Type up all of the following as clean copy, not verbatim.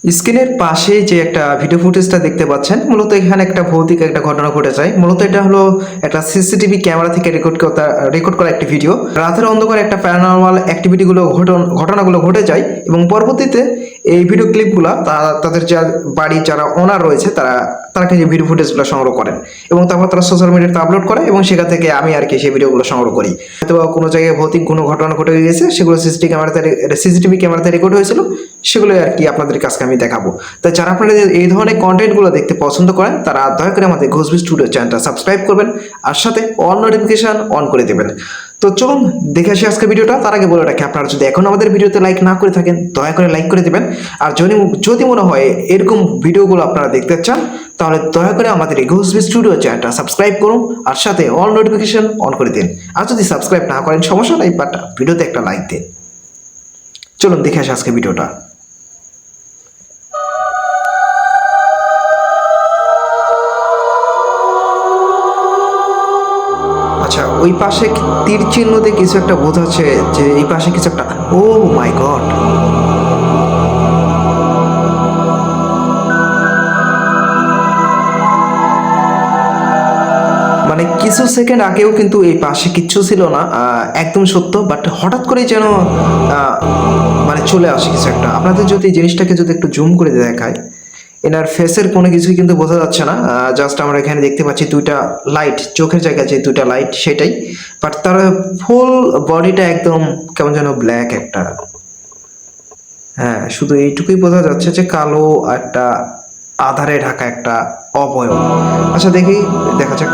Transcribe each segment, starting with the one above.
স্ক্রিনের পাশে যে একটা ভিডিও ফুটেজটা দেখতে পাচ্ছেন, মূলত এখানে একটা ভৌতিক একটা ঘটনা ঘটে যায়। মূলত এটা হলো একটা সিসিটিভি ক্যামেরা থেকে রেকর্ড করা একটি ভিডিও। রাতের অন্ধকারে একটা প্যারানরমাল অ্যাক্টিভিটিগুলো ঘটনাগুলো ঘটে যায় এবং পরবর্তীতে এই ভিডিও ক্লিপগুলো তাদের যা বাড়ির যারা ওনার রয়েছে তারা কিন্তু ভিডিও ফুটেজগুলো সংগ্রহ করেন এবং তারপর তারা সোশ্যাল মিডিয়াতে আপলোড করে এবং সেখান থেকে আমি আর কি সেই ভিডিওগুলো সংগ্রহ করি। হয়তো কোনো জায়গায় ভৌতিক কোনো ঘটনা ঘটে গিয়েছে, সেগুলো সিসিটিভি ক্যামেরাতে রেকর্ড হয়েছিল, সেগুলো আর কি আপনাদের কাছে আমি দেখাবো। তাই যারা আপনারা এই ধরনের কন্টেন্টগুলো দেখতে পছন্দ করেন তারা দয়া করে আমাদের ঘোষবি স্টুডিও চ্যানেলটা সাবস্ক্রাইব করবেন আর সাথে অল নোটিফিকেশন অন করে দেবেন। তো চলুন দেখে আসি আজকে ভিডিওটা। তার আগে বলে রাখি, আপনারা যদি এখন আমাদের ভিডিওতে লাইক না করে থাকেন দয়া করে লাইক করে দেবেন। আর যদি মনে হয় এরকম ভিডিওগুলো আপনারা দেখতে চান তাহলে দয়া করে আমাদের এই ঘোষবি স্টুডিও চ্যানেলটা সাবস্ক্রাইব করুন আর সাথে অল নোটিফিকেশন অন করে দিন। আর যদি সাবস্ক্রাইব না করেন সমস্যা নাই, বাট ভিডিওতে একটা লাইক দিন। চলুন দেখে আসি আজকে ভিডিওটা। আচ্ছা, ওই পাশে তীর চিহ্ন দিয়ে কিছু একটা বোঝাচ্ছে যে এই পাশে কিছু একটা। ও মাই গড! মানে কিছু সেকেন্ড আগেও কিন্তু এই পাশে কিচ্ছু ছিল না, একদম সত্য। বাট হঠাৎ করে যেন আহ, মানে চলে আসে কিছু একটা। আপনাদের যদি এই জিনিসটাকে যদি একটু জুম করে দেখায়, এনার ফেসের কোনো কিছুই কিন্তু বোঝা যাচ্ছে না। জাস্ট আমরা এখানে দেখতে পাচ্ছি দুইটা লাইট, চোখের জায়গায় যে দুইটা লাইট সেটাই। বাট তার ফুল বডিটা একদম কেমন যেন ব্ল্যাক একটা। হ্যাঁ, শুধু এইটুকুই বোঝা যাচ্ছে যে কালো একটা আধারে ঢাকা একটা অবয়ব। আচ্ছা দেখি, দেখা যাক।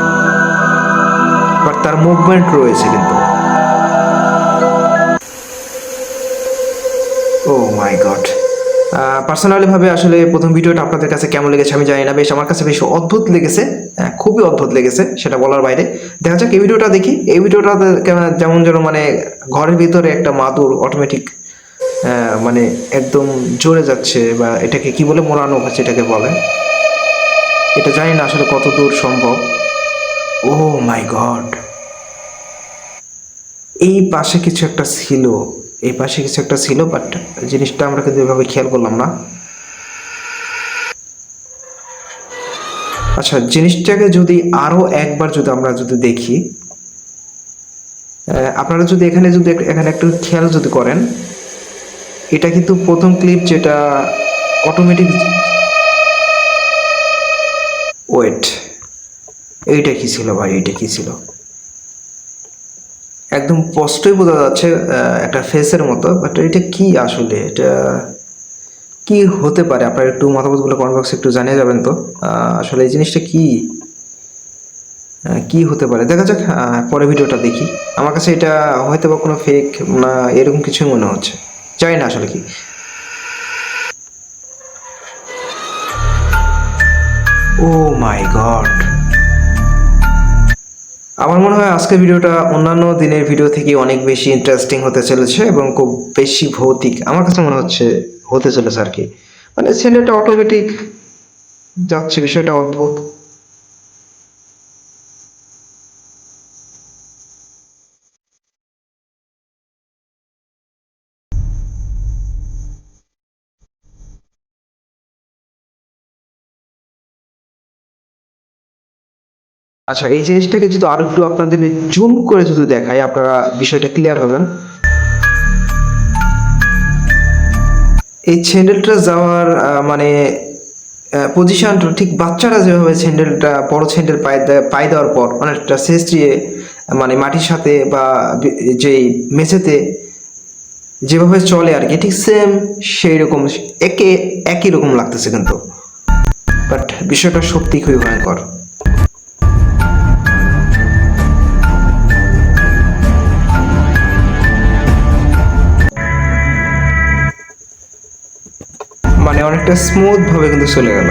বাট তার মুভমেন্ট রয়েছে কিন্তু। ও মাই গড! পার্সোনালি ভাবে আসলে প্রথম ভিডিওটা আপনাদের কাছে কেমন লেগেছে আমি জানি না, বেশ আমার কাছে বেশ অদ্ভুত লেগেছে। খুবই অদ্ভুত লেগেছে, সেটা বলার বাইরে। দেখা যাক এই ভিডিওটা দেখি। এই ভিডিওটা যেমন যেন মানে ঘরের ভিতরে একটা মাদুর অটোমেটিক মানে একদম জ্বলে যাচ্ছে, বা এটাকে কি বলে, মোড়ানো হচ্ছে এটাকে বলে। এটা জানি না আসলে কত দূর সম্ভব। ও মাই গড! এই পাশে কিছু একটা ছিল, এই পাশে কিছু একটা ছিল, বাট জিনিসটা আমরা কিন্তু এভাবে খেয়াল করলাম না। আচ্ছা, জিনিসটাকে যদি আরো একবার যদি আমরা যদি দেখি, আপনারা যদি এখানে একটু খেয়াল যদি করেন, এটা কিন্তু প্রথম ক্লিপ যেটা অটোমেটিক। ওয়েট, এইটা কি ছিল ভাই? এইটা কি ছিল? একদম স্পষ্টই বোঝা যাচ্ছে একটা ফেসের মতো, বাট এটা কি আসলে? এটা কি হতে পারে? আপনারা একটু মতামতগুলো কমেন্ট বক্সে একটু জানিয়ে যাবেন তো। আসলে এই জিনিসটা কি কি হতে পারে? দেখা যাক, পরে ভিডিওটা দেখি। আমার কাছে এটা হয়তো বা কোনো ফেক না এরকম কিছুই মনে হচ্ছে, জানি না আসলে কি। ও মাই গড! আমার মনে হয় আজকের ভিডিওটা অন্যান্য দিনের ভিডিও থেকে অনেক বেশি ইন্টারেস্টিং হতে চলেছে এবং খুব বেশি ভৌতিক আমার কাছে মনে হচ্ছে হতে চলেছে আর কি। মানে ছেলেটা অটোমেটিক যাচ্ছে, বিষয়টা অদ্ভুত। আচ্ছা, এই জিনিসটাকে যদি আরো একটু আপনাদের জুম করে যদি দেখাই, আপনারা বিষয়টা ক্লিয়ার হবেন। এই স্যান্ডেলটা যাওয়ার মানে পজিশনটা ঠিক বাচ্চারা যেভাবে স্যান্ডেলটা বড় স্যান্ডেল পায়ে দেওয়ার পর অনেকটা শেষ মানে মাটির সাথে বা যেই মেঝেতে যেভাবে চলে আর কি, ঠিক সেম সেই রকম একই রকম লাগতেছে কিন্তু। বাট বিষয়টা সত্যি খুবই ভয়ঙ্কর। মানে অনেকটা স্মুথ ভাবে কিন্তু চলে গেল।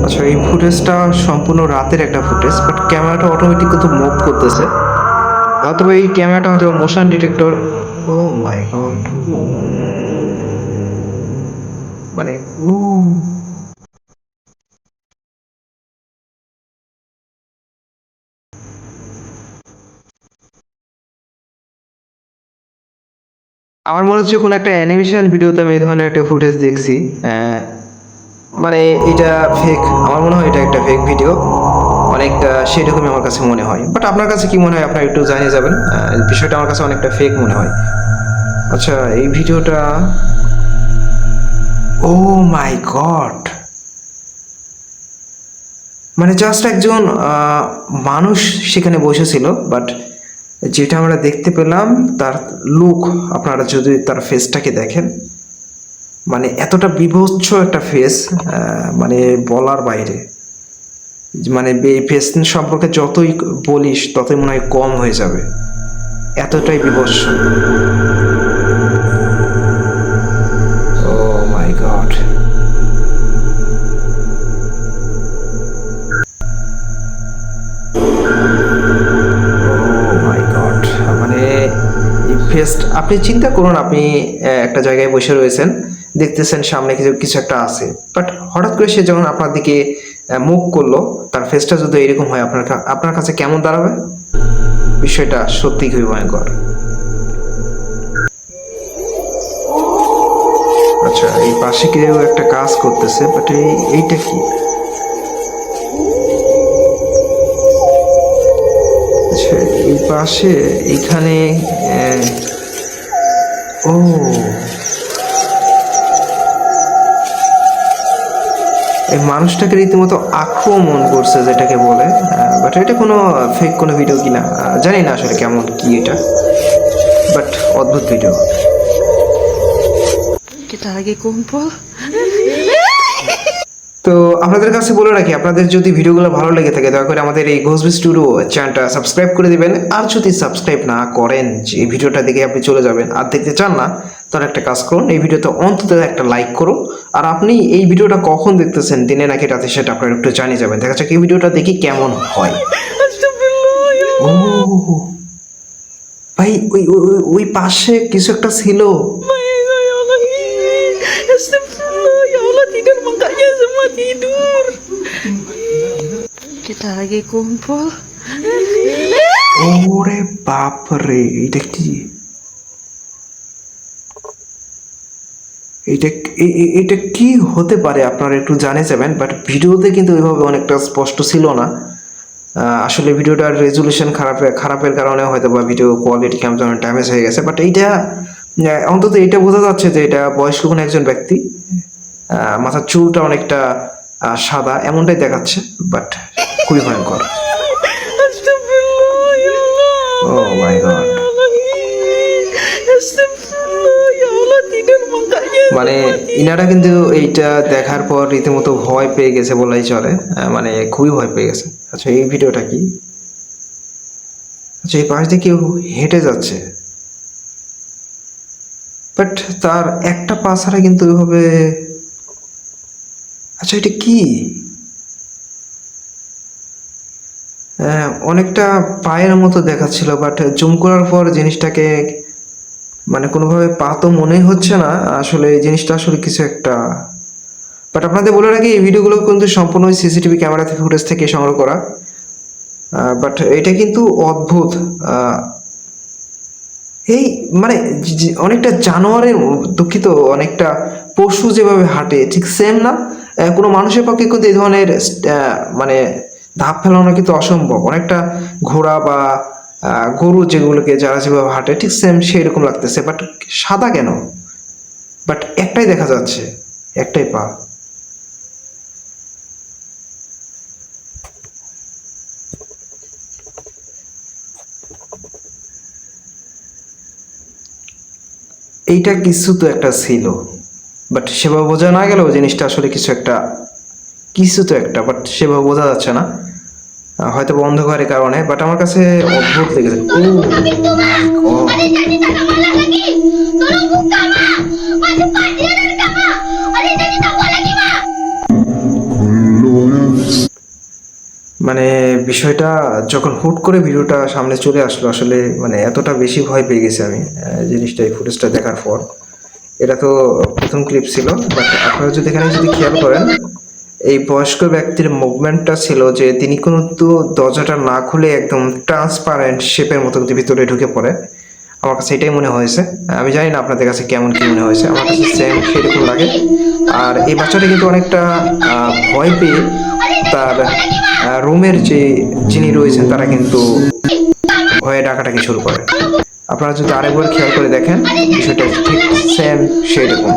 আচ্ছা, এই ফুটেজটা সম্পূর্ণ রাতের একটা ফুটেজ, বাট ক্যামেরাটা অটোমেটিক কিন্তু মুভ করতেছে। অথবা এই ক্যামেরাটা হয়তো মোশন ডিটেক্টর। ও মাই গড! মানে আমার মনে হচ্ছে কোনো একটা অ্যানিমেশন ভিডিওতে আমি এই ধরনের একটা ফুটেজ দেখছি। মানে এটা ফেক, আমার মনে হয় এটা একটা ফেক ভিডিও, অনেকটা সেরকমই আমার কাছে মনে হয়। বাট আপনার কাছে কি মনে হয়, আপনার একটু জানিয়ে যাবেন। বিষয়টা আমার কাছে অনেকটা ফেক মনে হয়। আচ্ছা, এই ভিডিওটা, ও মাই গড, মানে জাস্ট একজন মানুষ সেখানে বসেছিল, বাট যেটা আমরা দেখতে পেলাম তার লুক, আপনারা যদি তার ফেসটাকে দেখেন, মানে এতটা বিভৎস একটা ফেস, মানে বলার বাইরে। মানে এই ফেস সম্পর্কে যতই বলিস ততই মনে হয় কম হয়ে যাবে, এতটাই বিভৎস। ও মাই গড, ও মাই গড, মানে এই ফেস, আপনি চিন্তা করুন, আপনি একটা জায়গায় বসে রয়েছেন, দেখতেছেন সামনে কিছু কিছু একটা আছে, বাট হঠাৎ করে সে যখন আপনার দিকে মুখ করলো, তার ফেসটা যদি এরকম হয়, আপনার কাছে কেমন দাঁড়াবে? বিষয়টা সত্যি খুবই ভয়ঙ্কর। আচ্ছা, এই পাশে কেউ একটা কাজ করতেছে, বাট এইটা কি? আচ্ছা, এই পাশে, এইখানে, ও, এই মানুষটাকে রীতিমতো আক্রমণ করছে যেটাকে বলে। বাট এটা কোনো ফেক কোনো ভিডিও কিনা জানি না আসলে কেমন কি এটা, বাট অদ্ভুত ভিডিও। Kita lagi kumpul. তো আপনাদের কাছে বলে রাখি, আপনাদের যদি ভিডিওগুলো ভালো লেগে থাকে দয়া করে আমাদের এই ঘোষবি স্টুডিও চ্যানেলটা সাবস্ক্রাইব করে দিবেন। আর যদি সাবস্ক্রাইব না করেন, যে এই ভিডিওটা দেখে আপনি চলে যাবেন আর দেখতে চান না, তাহলে একটা কাজ করুন, এই ভিডিওতে অন্তত একটা লাইক করুন। আর আপনি এই ভিডিওটা কখন দেখতেছেন, দিনে নাকি রাতে, সেটা আপনারা একটু জানিয়ে যাবেন। দেখা যাক এই ভিডিওটা দেখি কেমন হয়। Astagfirullah ya ও Allah. ভাই, ওই পাশে কিছু একটা ছিল। Ya Allah. Astagfirullah ya Allah, tidur makanya semua tidur. Kita lagi kumpul. ওরে বাপ রে, এটা কি? এটা এটা কি হতে পারে, আপনারা একটু জানিয়ে যাবেন। বাট ভিডিওতে কিন্তু ওইভাবে অনেকটা স্পষ্ট ছিল না। আসলে ভিডিওটার রেজুলেশন খারাপের কারণে হয়তো বা ভিডিও কোয়ালিটি কেমন যেন ড্যামেজ হয়ে গেছে। বাট এইটা অন্তত এটা বোঝা যাচ্ছে যে এটা বয়স্ক কোনো একজন ব্যক্তি। মাথার চুলটা অনেকটা সাদা এমনটাই দেখাচ্ছে, বাট খুবই ভয়ঙ্কর। Astagfirullah ya ও Allah. মাই god, Ya Allah. Astagfirullah ya Allah, tidur makanya মানে semua tidur. ইনারা কিন্তু এইটা দেখার পর রীতিমতো ভয় পেয়ে গেছে বলাই চলে, মানে খুবই ভয় পেয়ে গেছে। আচ্ছা, এই ভিডিওটা কি? আচ্ছা, এই পাশ দিয়ে কেউ হেঁটে যাচ্ছে, বাট তার একটা পা ছাড়া কিন্তু ওইভাবে। আচ্ছা, এটা কি? অনেকটা পায়ের মতো দেখাচ্ছিল, বাট জুম করার পর জিনিসটাকে, মানে কোনোভাবে পা তো মনেই হচ্ছে না। আসলে এই জিনিসটা আসলে কিছু একটা। বাট আপনাদের বলে রাখি, এই ভিডিওগুলো কিন্তু সম্পূর্ণ সিসিটিভি ক্যামেরা থেকে, ফুটেজ থেকে সংগ্রহ করা। বাট এটা কিন্তু অদ্ভুত। এই মানে অনেকটা জানোয়ারের, দুঃখিত, অনেকটা পশু যেভাবে হাঁটে ঠিক সেম না? কোনো মানুষের পক্ষে কিন্তু এই ধরনের মানে ধাপ ফেলানো কিন্তু অসম্ভব। অনেকটা ঘোড়া বা গরু যেগুলোকে যারা যেভাবে হাঁটে ঠিক সেম সেই রকম লাগতেছে, বাট সাদা কেন? বাট একটাই দেখা যাচ্ছে, একটাই পা। এইটা কিছু তো একটা ছিল, বাট সেভাবে বোঝা না গেলেও জিনিসটা আসলে কিছু তো একটা, বাট সেভাবে বোঝা যাচ্ছে না। হয়তো অন্ধকারের কারণে, বাট আমার কাছে অদ্ভুত লেগেছে। ও মাই গড, মানে বিষয়টা যখন হুট করে ভিডিওটা সামনে চলে আসলো, আসলে মানে এতটা বেশি ভয় পেয়ে গেছি আমি জিনিসটা, এই ফুটেজটা দেখার পর। এটা তো প্রথম ক্লিপ ছিল, বাট আপনারা যদি এখানে যদি খেয়াল করেন, এই বয়স্ক ব্যক্তির মুভমেন্টটা ছিল যে তিনি কিন্তু দরজাটা না খুলে একদম ট্রান্সপারেন্ট শেপের মতো কিন্তু ভিতরে ঢুকে পড়ে। আমার কাছে এটাই মনে হয়েছে। আমি জানি না আপনাদের কাছে কেমন কি মনে হয়েছে, আমার কাছে সেম সেরকম লাগে। আর এই বাচ্চাটা কিন্তু অনেকটা ভয় পেয়ে তার রুমের যিনি রয়েছেন তারা কিন্তু ভয়ে ডাকাটাকি শুরু করে। আপনারা যদি আরেকবার খেয়াল করে দেখেন বিষয়টা ঠিক সেম সেরকম।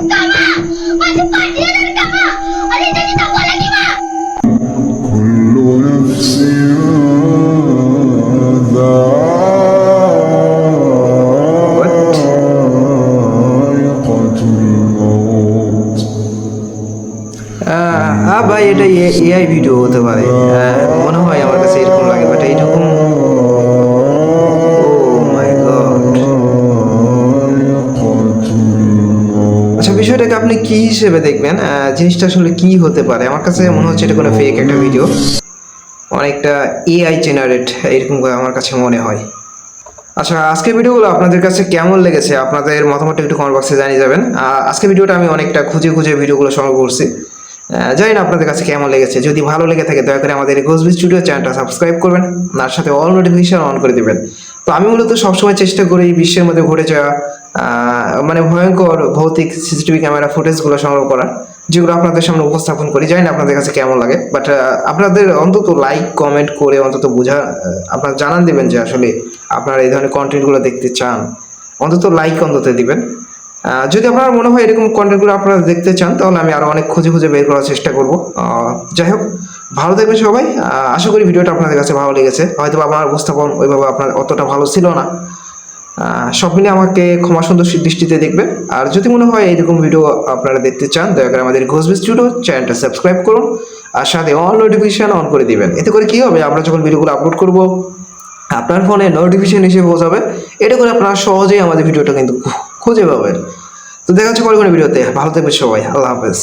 ভাই এটা এআই ভিডিও হতে পারে, মনে হয় আমার কাছে এরকম লাগে, বাট এইরকম আচ্ছা বিষয়টাকে আপনি কি হিসেবে দেখবেন? জিনিসটা আসলে কি হতে পারে? আমার কাছে মনে হচ্ছে এটা কোনো ফেক একটা ভিডিও, অনেকটা এআই জেনারেট এরকম করে আমার কাছে মনে হয়। আচ্ছা আজকের ভিডিওগুলো আপনাদের কাছে কেমন লেগেছে আপনাদের মতামতটা একটু কমেন্ট বক্সে জানিয়ে যাবেন। আজকের ভিডিওটা আমি অনেকটা খুঁজে খুঁজে ভিডিওগুলো সংগ্রহ করছি, জানি না আপনাদের কাছে কেমন লেগেছে। যদি ভালো লেগে থাকে দয়া করে আমাদের গোসবি স্টুডিও চ্যানেলটা সাবস্ক্রাইব করবেন, তার সাথে অল নোটিফিকেশন অন করে দেবেন। তো আমি মূলত সবসময় চেষ্টা করি বিশ্বের মধ্যে ঘটে যাওয়া মানে ভয়ঙ্কর ভৌতিক সিসিটিভি ক্যামেরা ফুটেজগুলো সংগ্রহ করার, যেগুলো আপনাদের সামনে উপস্থাপন করি। জানি না আপনাদের কাছে কেমন লাগে, বাট আপনাদের অন্তত লাইক কমেন্ট করে অন্তত আপনারা জানান দেবেন যে আসলে আপনারা এই ধরনের কন্টেন্টগুলো দেখতে চান, অন্তত লাইক অন্তত দিবেন। যদি আপনার মনে হয় এরকম কন্টেন্টগুলো আপনারা দেখতে চান তাহলে আমি আরও অনেক খুঁজে খুঁজে বের করার চেষ্টা করব। যাই হোক, ভালো থাকবেন সবাই। আশা করি ভিডিওটা আপনাদের কাছে ভালো লেগেছে। হয়তো আমার উপস্থাপন ওইভাবে আপনার অতটা ভালো ছিল না, সব মিলে আমাকে ক্ষমা সুন্দর দৃষ্টিতে দেখবেন। আর যদি মনে হয় এরকম ভিডিও আপনারা দেখতে চান দয়া করে আমাদের গোসবি স্টুডিও চ্যানেলটা সাবস্ক্রাইব করুন, আর সাথে অল নোটিফিকেশন অন করে দিবেন। এতে করে কি হবে, আমরা যখন ভিডিওগুলো আপলোড করব আপনার ফোনে নোটিফিকেশন হিসেবে পৌঁছাবে। এটা করে আপনারা সহজেই আমাদের ভিডিওটা কিন্তু খুঁজে পাবেন। তো দেখা হচ্ছে পরে কোনো ভিডিওতে। ভালো থাকবেন সবাই, আল্লাহ হাফেজ।